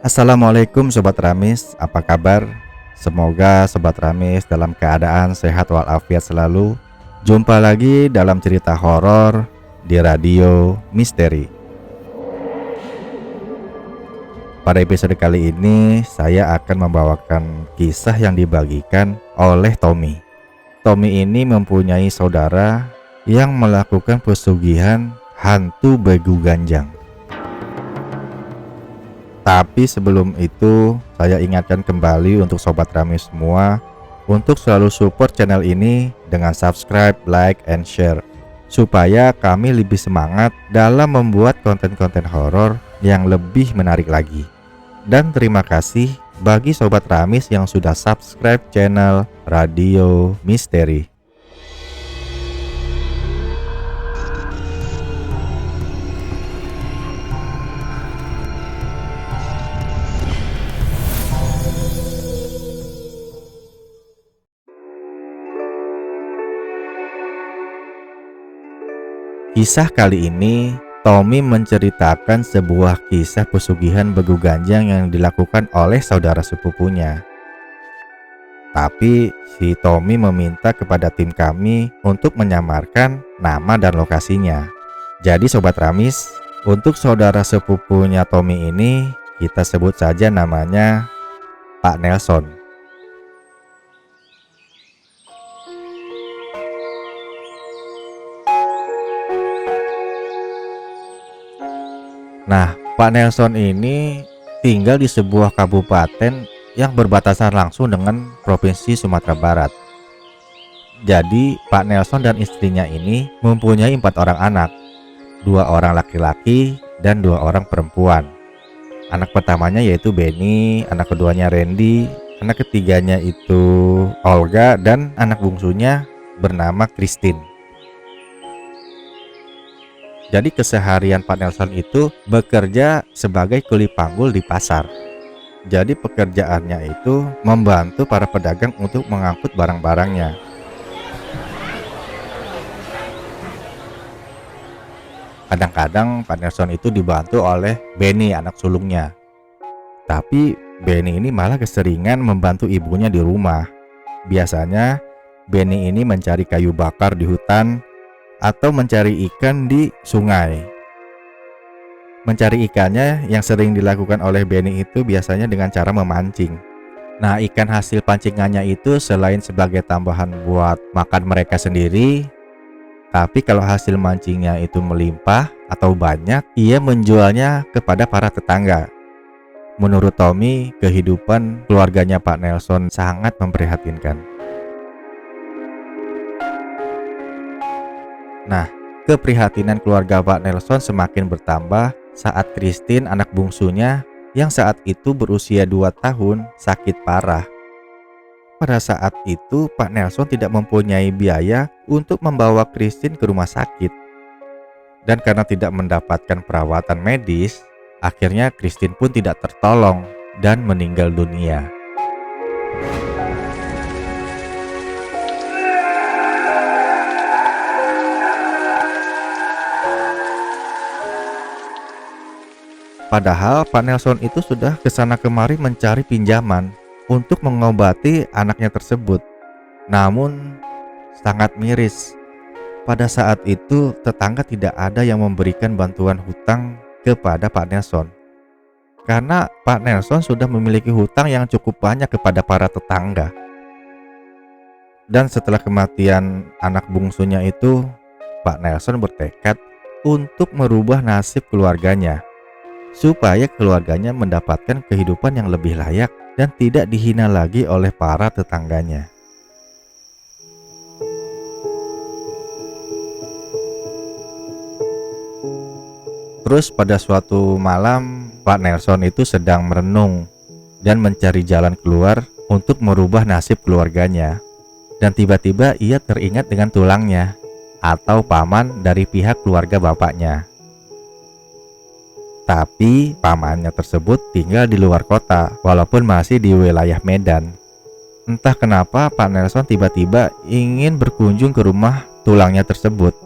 Assalamualaikum Sobat Ramis, apa kabar? Semoga Sobat Ramis dalam keadaan sehat walafiat selalu. Jumpa lagi dalam cerita horor di Radio Misteri. Pada episode kali ini saya akan membawakan kisah yang dibagikan oleh Tommy. Tommy ini mempunyai saudara yang melakukan pesugihan hantu begu ganjang. Tapi sebelum itu, saya ingatkan kembali untuk Sobat Rami semua untuk selalu support channel ini dengan subscribe, like, and share, supaya kami lebih semangat dalam membuat konten-konten horor yang lebih menarik lagi. Dan terima kasih bagi Sobat Ramis yang sudah subscribe channel Radio Misteri. Kisah kali ini, Tommy menceritakan sebuah kisah pesugihan begu ganjang yang dilakukan oleh saudara sepupunya. Tapi si Tommy meminta kepada tim kami untuk menyamarkan nama dan lokasinya. Jadi Sobat Ramis, untuk saudara sepupunya Tommy ini kita sebut saja namanya Pak Nelson. Nah, Pak Nelson ini tinggal di sebuah kabupaten yang berbatasan langsung dengan Provinsi Sumatera Barat. Jadi, Pak Nelson dan istrinya ini mempunyai 4 orang anak, 2 orang laki-laki dan 2 orang perempuan. Anak pertamanya yaitu Benny, anak keduanya Randy, anak ketiganya itu Olga, dan anak bungsunya bernama Christine. Jadi keseharian Pak Nelson itu bekerja sebagai kuli panggul di pasar. Jadi pekerjaannya itu membantu para pedagang untuk mengangkut barang-barangnya. Kadang-kadang Pak Nelson itu dibantu oleh Benny, anak sulungnya. Tapi Benny ini malah keseringan membantu ibunya di rumah. Biasanya Benny ini mencari kayu bakar di hutan atau mencari ikan di sungai. Mencari ikannya yang sering dilakukan oleh Benny itu biasanya dengan cara memancing. Nah, ikan hasil pancingannya itu selain sebagai tambahan buat makan mereka sendiri, tapi kalau hasil mancingnya itu melimpah atau banyak, ia menjualnya kepada para tetangga. Menurut Tommy, kehidupan keluarganya Pak Nelson sangat memprihatinkan. Nah, keprihatinan keluarga Pak Nelson semakin bertambah saat Christine, anak bungsunya yang saat itu berusia 2 tahun, sakit parah. Pada saat itu Pak Nelson tidak mempunyai biaya untuk membawa Christine ke rumah sakit. Dan karena tidak mendapatkan perawatan medis, akhirnya Christine pun tidak tertolong dan meninggal dunia. Padahal Pak Nelson itu sudah kesana kemari mencari pinjaman untuk mengobati anaknya tersebut. Namun sangat miris. Pada saat itu tetangga tidak ada yang memberikan bantuan hutang kepada Pak Nelson. Karena Pak Nelson sudah memiliki hutang yang cukup banyak kepada para tetangga. Dan setelah kematian anak bungsunya itu, Pak Nelson bertekad untuk merubah nasib keluarganya, supaya keluarganya mendapatkan kehidupan yang lebih layak dan tidak dihina lagi oleh para tetangganya. Terus pada suatu malam, Pak Nelson itu sedang merenung dan mencari jalan keluar untuk merubah nasib keluarganya. Dan tiba-tiba ia teringat dengan tulangnya atau paman dari pihak keluarga bapaknya. Tapi pamannya tersebut tinggal di luar kota walaupun masih di wilayah Medan. Entah kenapa Pak Nelson tiba-tiba ingin berkunjung ke rumah tulangnya tersebut.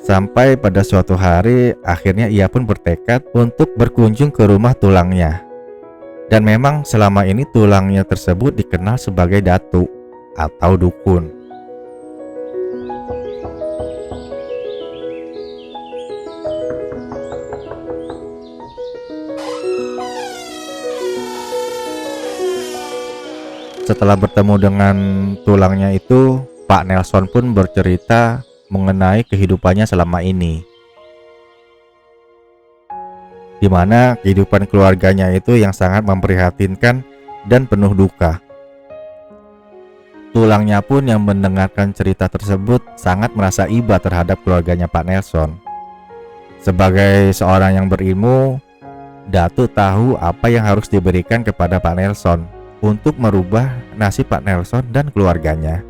Sampai pada suatu hari akhirnya ia pun bertekad untuk berkunjung ke rumah tulangnya. Dan memang selama ini tulangnya tersebut dikenal sebagai datu atau dukun. Setelah bertemu dengan tulangnya itu, Pak Nelson pun bercerita mengenai kehidupannya selama ini, di mana kehidupan keluarganya itu yang sangat memprihatinkan dan penuh duka. Tulangnya pun yang mendengarkan cerita tersebut sangat merasa iba terhadap keluarganya Pak Nelson. Sebagai seorang yang berilmu, Datu tahu apa yang harus diberikan kepada Pak Nelson untuk merubah nasib Pak Nelson dan keluarganya.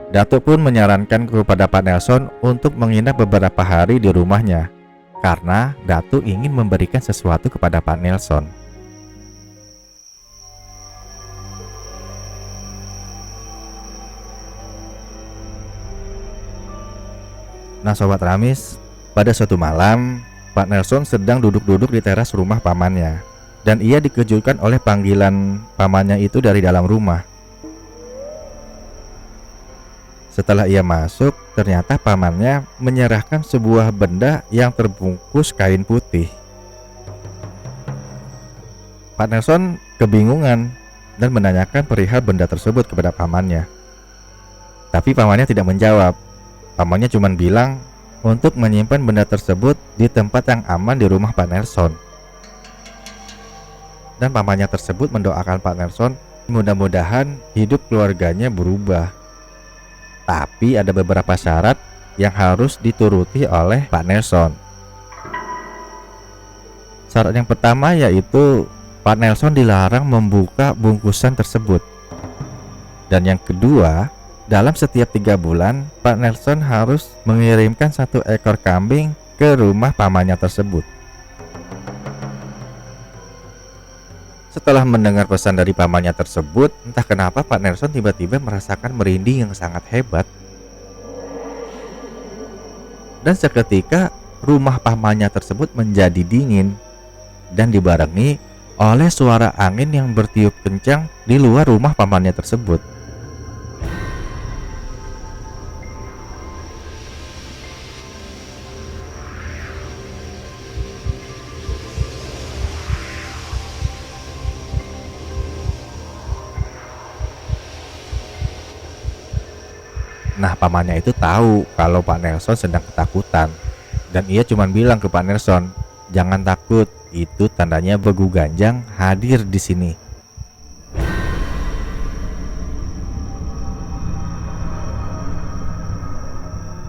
Datuk pun menyarankan kepada Pak Nelson untuk menginap beberapa hari di rumahnya karena Datuk ingin memberikan sesuatu kepada Pak Nelson. Nah Sobat Ramis, pada suatu malam Pak Nelson sedang duduk-duduk di teras rumah pamannya, dan ia dikejutkan oleh panggilan pamannya itu dari dalam rumah. Setelah ia masuk, ternyata pamannya menyerahkan sebuah benda yang terbungkus kain putih. Pak Nelson kebingungan dan menanyakan perihal benda tersebut kepada pamannya. Tapi pamannya tidak menjawab. Pamannya cuma bilang untuk menyimpan benda tersebut di tempat yang aman di rumah Pak Nelson. Dan pamannya tersebut mendoakan Pak Nelson mudah-mudahan hidup keluarganya berubah. Tapi ada beberapa syarat yang harus dituruti oleh Pak Nelson. Syarat yang pertama yaitu Pak Nelson dilarang membuka bungkusan tersebut. Dan yang kedua, dalam setiap 3 bulan Pak Nelson harus mengirimkan 1 ekor kambing ke rumah pamannya tersebut. Setelah mendengar pesan dari pamannya tersebut, entah kenapa Pak Nelson tiba-tiba merasakan merinding yang sangat hebat. Dan seketika rumah pamannya tersebut menjadi dingin dan dibarengi oleh suara angin yang bertiup kencang di luar rumah pamannya tersebut. Nah pamannya itu tahu kalau Pak Nelson sedang ketakutan, dan ia cuma bilang ke Pak Nelson, "Jangan takut, itu tandanya Begu Ganjang hadir di sini."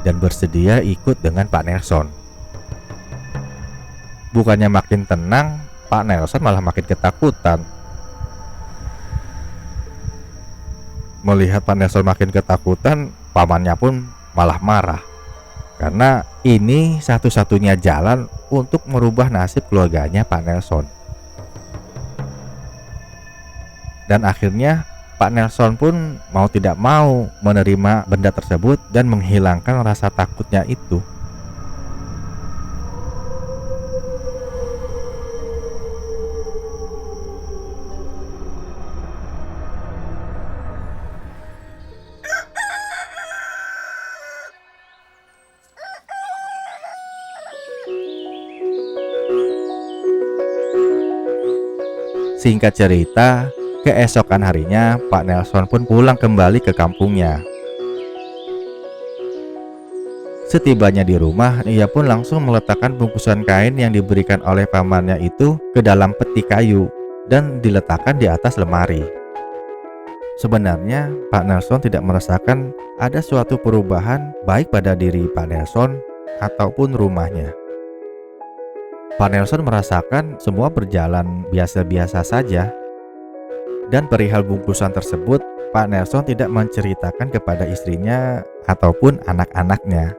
Dan bersedia ikut dengan Pak Nelson. Bukannya makin tenang, Pak Nelson malah makin ketakutan. Melihat Pak Nelson makin ketakutan, pamannya pun malah marah. Karena ini satu-satunya jalan untuk merubah nasib keluarganya Pak Nelson. Dan akhirnya Pak Nelson pun mau tidak mau menerima benda tersebut dan menghilangkan rasa takutnya itu. Singkat cerita, keesokan harinya Pak Nelson pun pulang kembali ke kampungnya. Setibanya di rumah, ia pun langsung meletakkan bungkusan kain yang diberikan oleh pamannya itu ke dalam peti kayu dan diletakkan di atas lemari. Sebenarnya Pak Nelson tidak merasakan ada suatu perubahan baik pada diri Pak Nelson ataupun rumahnya. Pak Nelson merasakan semua berjalan biasa-biasa saja. Dan perihal bungkusan tersebut, Pak Nelson tidak menceritakan kepada istrinya ataupun anak-anaknya.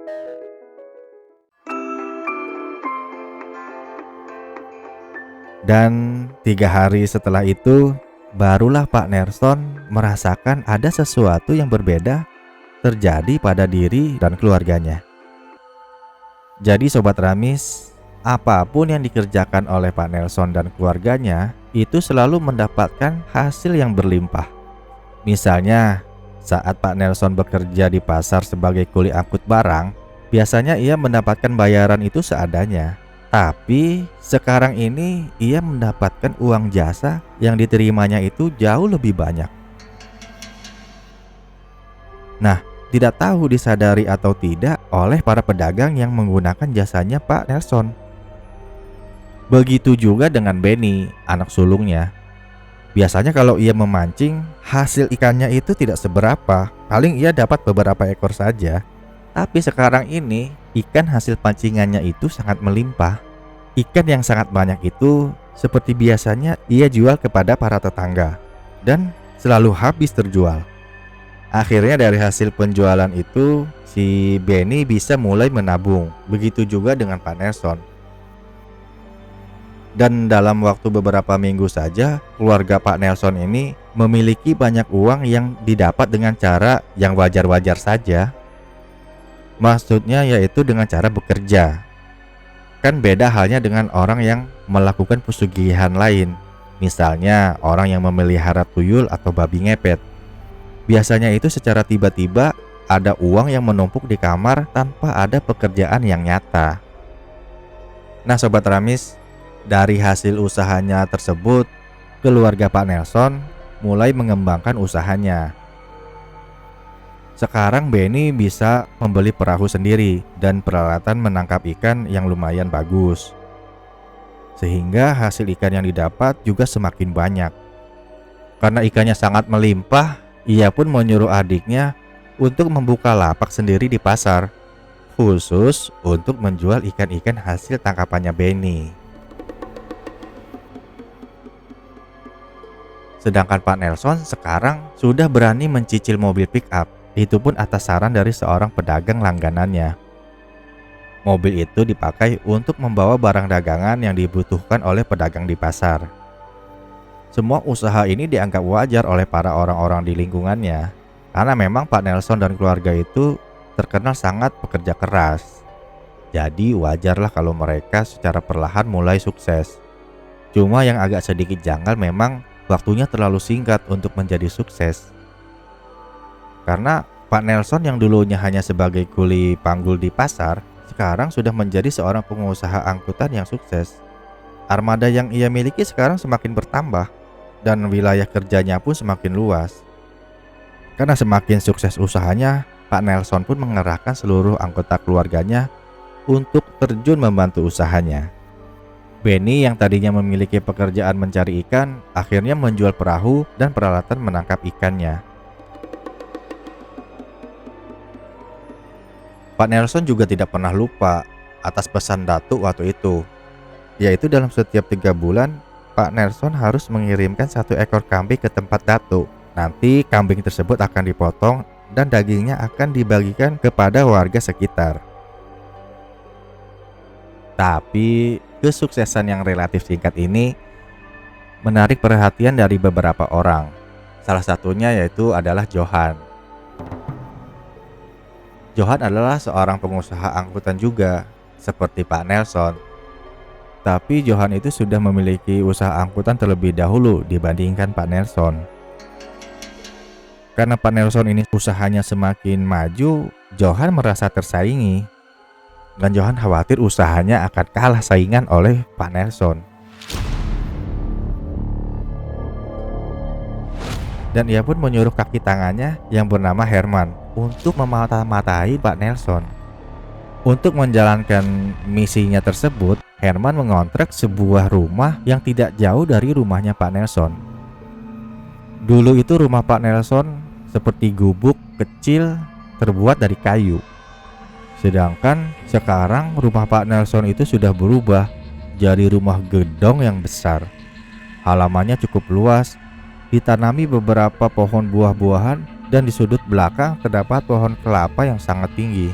Dan 3 hari setelah itu, barulah Pak Nelson merasakan ada sesuatu yang berbeda terjadi pada diri dan keluarganya. Jadi Sobat Ramis, apapun yang dikerjakan oleh Pak Nelson dan keluarganya itu selalu mendapatkan hasil yang berlimpah. Misalnya, saat Pak Nelson bekerja di pasar sebagai kuli angkut barang, biasanya ia mendapatkan bayaran itu seadanya. Tapi sekarang ini ia mendapatkan uang jasa yang diterimanya itu jauh lebih banyak. Nah, tidak tahu disadari atau tidak oleh para pedagang yang menggunakan jasanya Pak Nelson. Begitu juga dengan Benny, anak sulungnya. Biasanya kalau ia memancing, hasil ikannya itu tidak seberapa, paling ia dapat beberapa ekor saja. Tapi sekarang ini, ikan hasil pancingannya itu sangat melimpah. Ikan yang sangat banyak itu seperti biasanya ia jual kepada para tetangga dan selalu habis terjual. Akhirnya dari hasil penjualan itu, si Benny bisa mulai menabung. Begitu juga dengan Pak Nelson. Dan dalam waktu beberapa minggu saja, keluarga Pak Nelson ini memiliki banyak uang yang didapat dengan cara yang wajar-wajar saja. Maksudnya yaitu dengan cara bekerja. Kan beda halnya dengan orang yang melakukan pesugihan lain. Misalnya orang yang memelihara tuyul atau babi ngepet. Biasanya itu secara tiba-tiba ada uang yang menumpuk di kamar tanpa ada pekerjaan yang nyata. Nah Sobat Ramis, dari hasil usahanya tersebut, keluarga Pak Nelson mulai mengembangkan usahanya. Sekarang Benny bisa membeli perahu sendiri dan peralatan menangkap ikan yang lumayan bagus. Sehingga hasil ikan yang didapat juga semakin banyak. Karena ikannya sangat melimpah, ia pun menyuruh adiknya untuk membuka lapak sendiri di pasar, khusus untuk menjual ikan-ikan hasil tangkapannya Benny. Sedangkan Pak Nelson sekarang sudah berani mencicil mobil pick up, itu pun atas saran dari seorang pedagang langganannya. Mobil itu dipakai untuk membawa barang dagangan yang dibutuhkan oleh pedagang di pasar. Semua usaha ini dianggap wajar oleh para orang-orang di lingkungannya, karena memang Pak Nelson dan keluarga itu terkenal sangat pekerja keras. Jadi wajarlah kalau mereka secara perlahan mulai sukses. Cuma yang agak sedikit janggal memang waktunya terlalu singkat untuk menjadi sukses. Karena Pak Nelson yang dulunya hanya sebagai kuli panggul di pasar, sekarang sudah menjadi seorang pengusaha angkutan yang sukses. Armada yang ia miliki sekarang semakin bertambah dan wilayah kerjanya pun semakin luas. Karena semakin sukses usahanya, Pak Nelson pun mengerahkan seluruh anggota keluarganya untuk terjun membantu usahanya. Benny yang tadinya memiliki pekerjaan mencari ikan, akhirnya menjual perahu dan peralatan menangkap ikannya. Pak Nelson juga tidak pernah lupa atas pesan Datuk waktu itu, yaitu dalam setiap 3 bulan Pak Nelson harus mengirimkan 1 ekor kambing ke tempat Datuk. Nanti kambing tersebut akan dipotong dan dagingnya akan dibagikan kepada warga sekitar. Tapi kesuksesan yang relatif singkat ini menarik perhatian dari beberapa orang. Salah satunya yaitu adalah Johan. Johan adalah seorang pengusaha angkutan juga, seperti Pak Nelson. Tapi Johan itu sudah memiliki usaha angkutan terlebih dahulu dibandingkan Pak Nelson. Karena Pak Nelson ini usahanya semakin maju, Johan merasa tersaingi. Dan Johan khawatir usahanya akan kalah saingan oleh Pak Nelson. Dan ia pun menyuruh kaki tangannya yang bernama Herman untuk memata-matai Pak Nelson. Untuk menjalankan misinya tersebut, Herman mengontrak sebuah rumah yang tidak jauh dari rumahnya Pak Nelson. Dulu itu rumah Pak Nelson seperti gubuk kecil terbuat dari kayu. Sedangkan sekarang rumah Pak Nelson itu sudah berubah jadi rumah gedong yang besar. Halamannya cukup luas, ditanami beberapa pohon buah-buahan, dan di sudut belakang terdapat pohon kelapa yang sangat tinggi.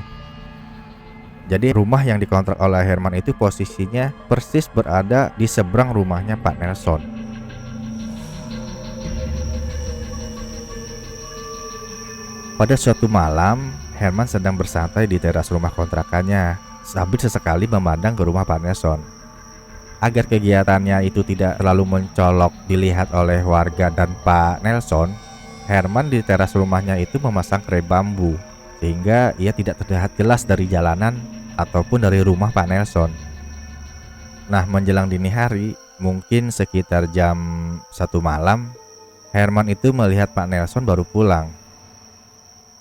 Jadi rumah yang dikontrak oleh Herman itu posisinya persis berada di seberang rumahnya Pak Nelson. Pada suatu malam, Herman sedang bersantai di teras rumah kontrakannya sambil sesekali memandang ke rumah Pak Nelson. Agar kegiatannya itu tidak terlalu mencolok dilihat oleh warga dan Pak Nelson, Herman di teras rumahnya itu memasang kerep bambu sehingga ia tidak terlihat jelas dari jalanan ataupun dari rumah Pak Nelson. Nah, menjelang dini hari, mungkin sekitar jam 1 malam, Herman itu melihat Pak Nelson baru pulang.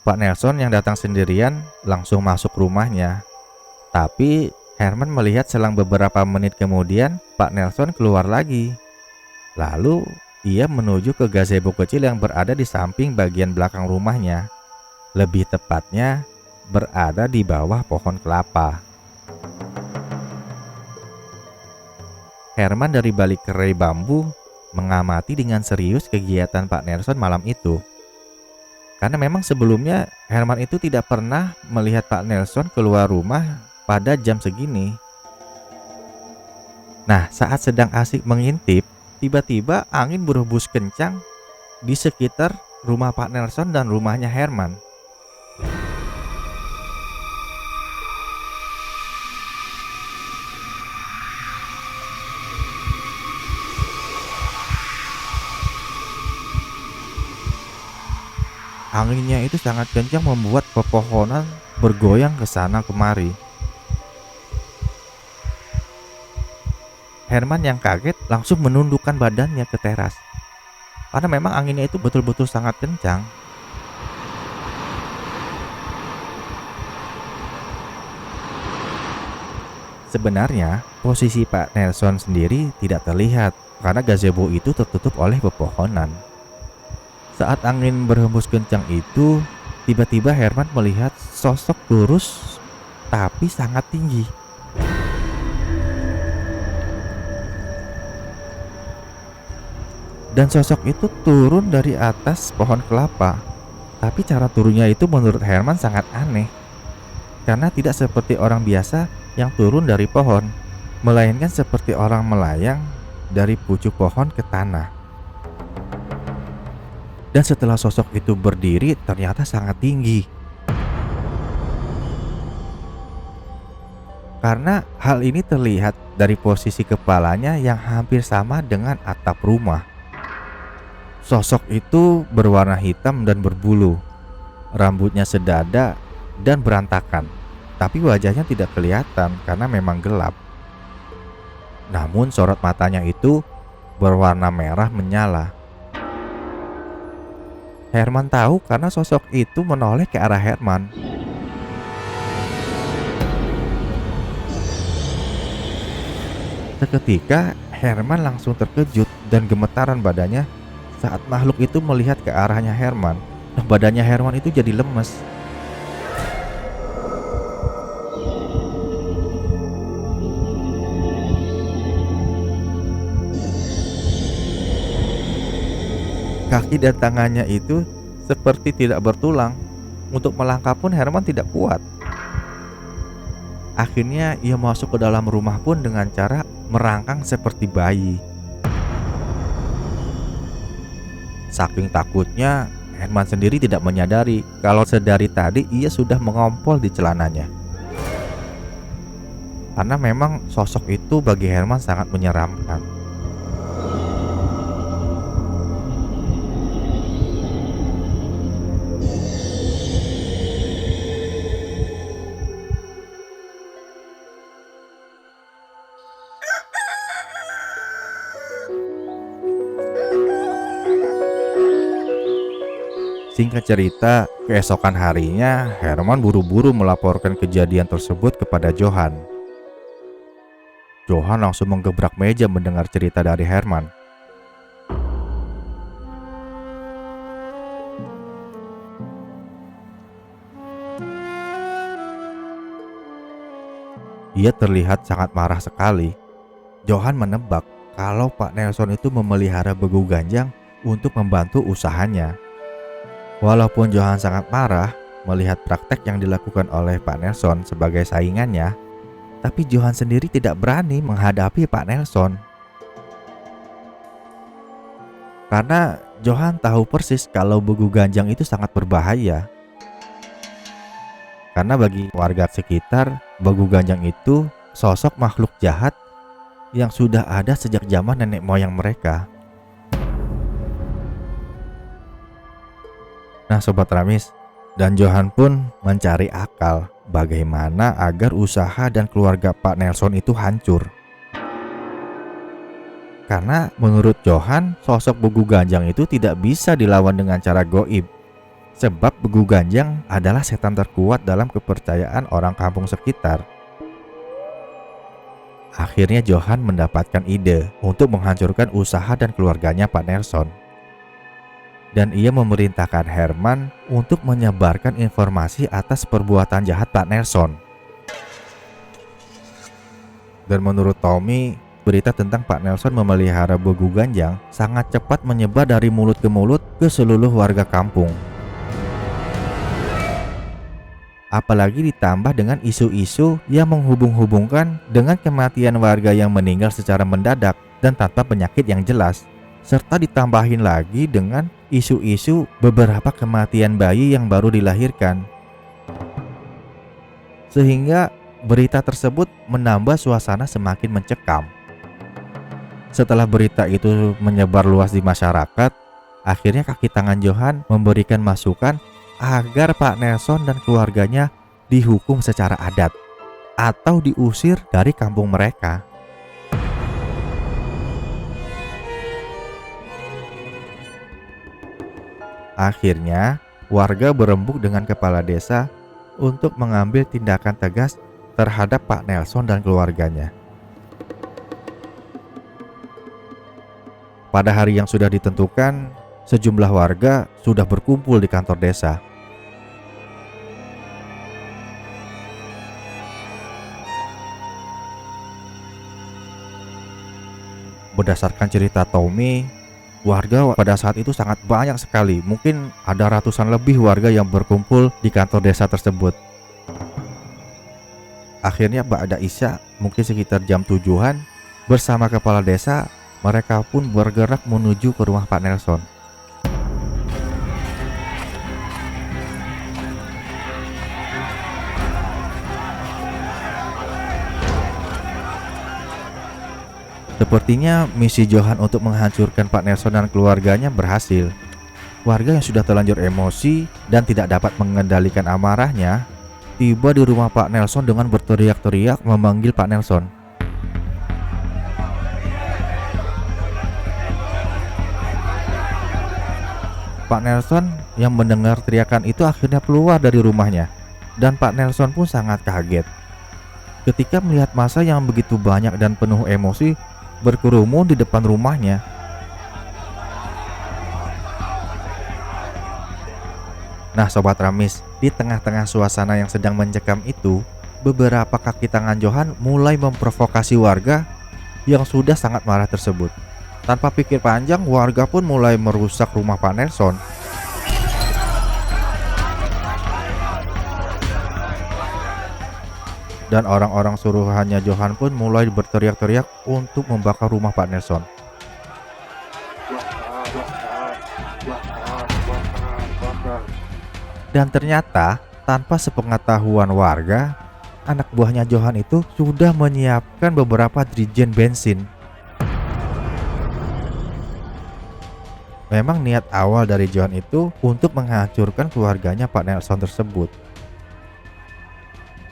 Pak Nelson yang datang sendirian langsung masuk rumahnya. Tapi Herman melihat selang beberapa menit kemudian Pak Nelson keluar lagi. Lalu ia menuju ke gazebo kecil yang berada di samping bagian belakang rumahnya. Lebih tepatnya berada di bawah pohon kelapa. Herman dari balik kerai bambu mengamati dengan serius kegiatan Pak Nelson malam itu. Karena memang sebelumnya Herman itu tidak pernah melihat Pak Nelson keluar rumah pada jam segini. Nah, saat sedang asik mengintip, tiba-tiba angin berhembus kencang di sekitar rumah Pak Nelson dan rumahnya Herman. Anginnya itu sangat kencang membuat pepohonan bergoyang ke sana kemari. Herman yang kaget langsung menundukkan badannya ke teras. Karena memang anginnya itu betul-betul sangat kencang. Sebenarnya, posisi Pak Nelson sendiri tidak terlihat karena gazebo itu tertutup oleh pepohonan. Saat angin berhembus kencang itu, tiba-tiba Herman melihat sosok lurus tapi sangat tinggi. Dan sosok itu turun dari atas pohon kelapa. Tapi cara turunnya itu menurut Herman sangat aneh. Karena tidak seperti orang biasa yang turun dari pohon, melainkan seperti orang melayang dari pucuk pohon ke tanah. Dan setelah sosok itu berdiri, ternyata sangat tinggi. Karena hal ini terlihat dari posisi kepalanya yang hampir sama dengan atap rumah. Sosok itu berwarna hitam dan berbulu. Rambutnya sedada dan berantakan. Tapi wajahnya tidak kelihatan karena memang gelap. Namun sorot matanya itu berwarna merah menyala. Herman tahu karena sosok itu menoleh ke arah Herman. Seketika Herman langsung terkejut dan gemetaran badannya saat makhluk itu melihat ke arahnya Herman. Nah, badannya Herman itu jadi lemes. Kaki dan tangannya itu seperti tidak bertulang. Untuk melangkah pun Herman tidak kuat. Akhirnya ia masuk ke dalam rumah pun dengan cara merangkang seperti bayi. Saking takutnya, Herman sendiri tidak menyadari kalau sedari tadi ia sudah mengompol di celananya. Karena memang sosok itu bagi Herman sangat menyeramkan. Singkat cerita, keesokan harinya Herman buru-buru melaporkan kejadian tersebut kepada Johan. Johan langsung menggebrak meja mendengar cerita dari Herman. Ia terlihat sangat marah sekali. Johan menebak kalau Pak Nelson itu memelihara begu ganjang untuk membantu usahanya. Walaupun Johan sangat marah melihat praktek yang dilakukan oleh Pak Nelson sebagai saingannya, tapi Johan sendiri tidak berani menghadapi Pak Nelson. Karena Johan tahu persis kalau begu ganjang itu sangat berbahaya. Karena bagi warga sekitar, Bagu Ganjang itu sosok makhluk jahat yang sudah ada sejak zaman nenek moyang mereka. Nah Sobat Ramis, dan Johan pun mencari akal bagaimana agar usaha dan keluarga Pak Nelson itu hancur. Karena menurut Johan, sosok Bagu Ganjang itu tidak bisa dilawan dengan cara goib. Sebab Bagu Ganjang adalah setan terkuat dalam kepercayaan orang kampung sekitar. Akhirnya Johan mendapatkan ide untuk menghancurkan usaha dan keluarganya Pak Nelson. Dan ia memerintahkan Herman untuk menyebarkan informasi atas perbuatan jahat Pak Nelson. Dan menurut Tommy, berita tentang Pak Nelson memelihara Bagu Ganjang sangat cepat menyebar dari mulut ke mulut ke seluruh warga kampung. Apalagi ditambah dengan isu-isu yang menghubung-hubungkan dengan kematian warga yang meninggal secara mendadak dan tanpa penyakit yang jelas. Serta ditambahin lagi dengan isu-isu beberapa kematian bayi yang baru dilahirkan. Sehingga berita tersebut menambah suasana semakin mencekam. Setelah berita itu menyebar luas di masyarakat, akhirnya kaki tangan Johan memberikan masukan agar Pak Nelson dan keluarganya dihukum secara adat atau diusir dari kampung mereka. Akhirnya, warga berembuk dengan kepala desa untuk mengambil tindakan tegas terhadap Pak Nelson dan keluarganya. Pada hari yang sudah ditentukan, sejumlah warga sudah berkumpul di kantor desa. Berdasarkan cerita Tommy, warga pada saat itu sangat banyak sekali. Mungkin ada ratusan lebih warga yang berkumpul di kantor desa tersebut. Akhirnya ba'da Isya, mungkin sekitar jam 7-an, bersama kepala desa, mereka pun bergerak menuju ke rumah Pak Nelson. Sepertinya misi Johan untuk menghancurkan Pak Nelson dan keluarganya berhasil. Warga yang sudah terlanjur emosi dan tidak dapat mengendalikan amarahnya tiba di rumah Pak Nelson dengan berteriak-teriak memanggil Pak Nelson. Pak Nelson yang mendengar teriakan itu akhirnya keluar dari rumahnya, dan Pak Nelson pun sangat kaget ketika melihat massa yang begitu banyak dan penuh emosi berkerumun di depan rumahnya. Nah Sobat Ramis, di tengah-tengah suasana yang sedang mencekam itu, beberapa kaki tangan Johan mulai memprovokasi warga yang sudah sangat marah tersebut. Tanpa pikir panjang, warga pun mulai merusak rumah Pak Nelson. Dan orang-orang suruhannya Johan pun mulai berteriak-teriak untuk membakar rumah Pak Nelson. Dan ternyata tanpa sepengetahuan warga, anak buahnya Johan itu sudah menyiapkan beberapa drijen bensin. Memang niat awal dari Johan itu untuk menghancurkan keluarganya Pak Nelson tersebut.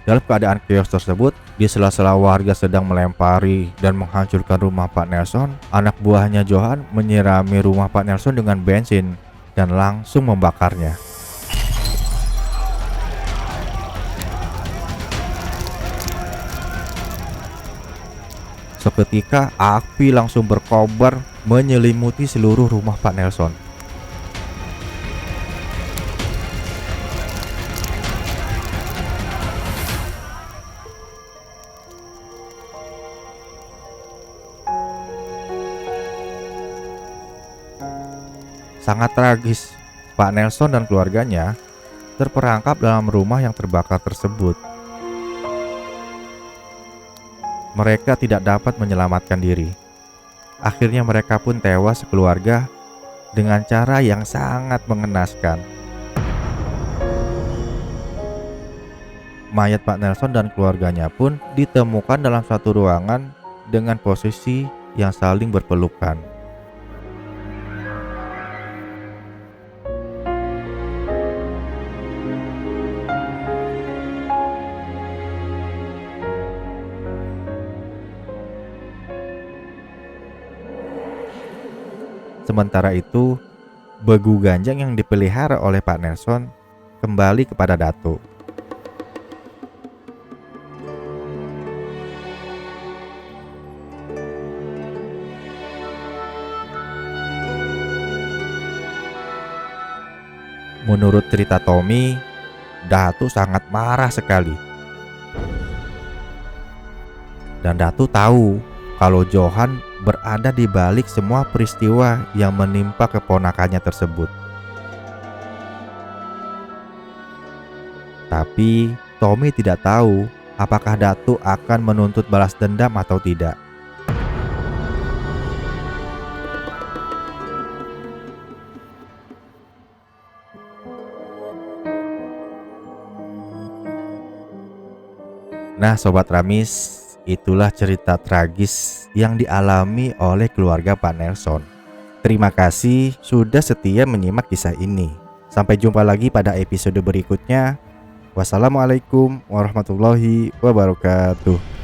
Dalam keadaan chaos tersebut, di sela-sela warga sedang melempari dan menghancurkan rumah Pak Nelson, anak buahnya Johan menyirami rumah Pak Nelson dengan bensin dan langsung membakarnya. Seketika api langsung berkobar menyelimuti seluruh rumah Pak Nelson. Sangat tragis, Pak Nelson dan keluarganya terperangkap dalam rumah yang terbakar tersebut. Mereka tidak dapat menyelamatkan diri. Akhirnya mereka pun tewas sekeluarga dengan cara yang sangat mengenaskan. Mayat Pak Nelson dan keluarganya pun ditemukan dalam satu ruangan dengan posisi yang saling berpelukan. Sementara itu, begu ganjang yang dipelihara oleh Pak Nelson kembali kepada Datuk. Menurut cerita Tommy, Datuk sangat marah sekali. Dan Datuk tahu kalau Johan berada di balik semua peristiwa yang menimpa keponakannya tersebut. Tapi Tommy tidak tahu apakah Datuk akan menuntut balas dendam atau tidak. Nah Sobat Ramis, itulah cerita tragis yang dialami oleh keluarga Pak Nelson. Terima kasih sudah setia menyimak kisah ini. Sampai jumpa lagi pada episode berikutnya. Wassalamualaikum warahmatullahi wabarakatuh.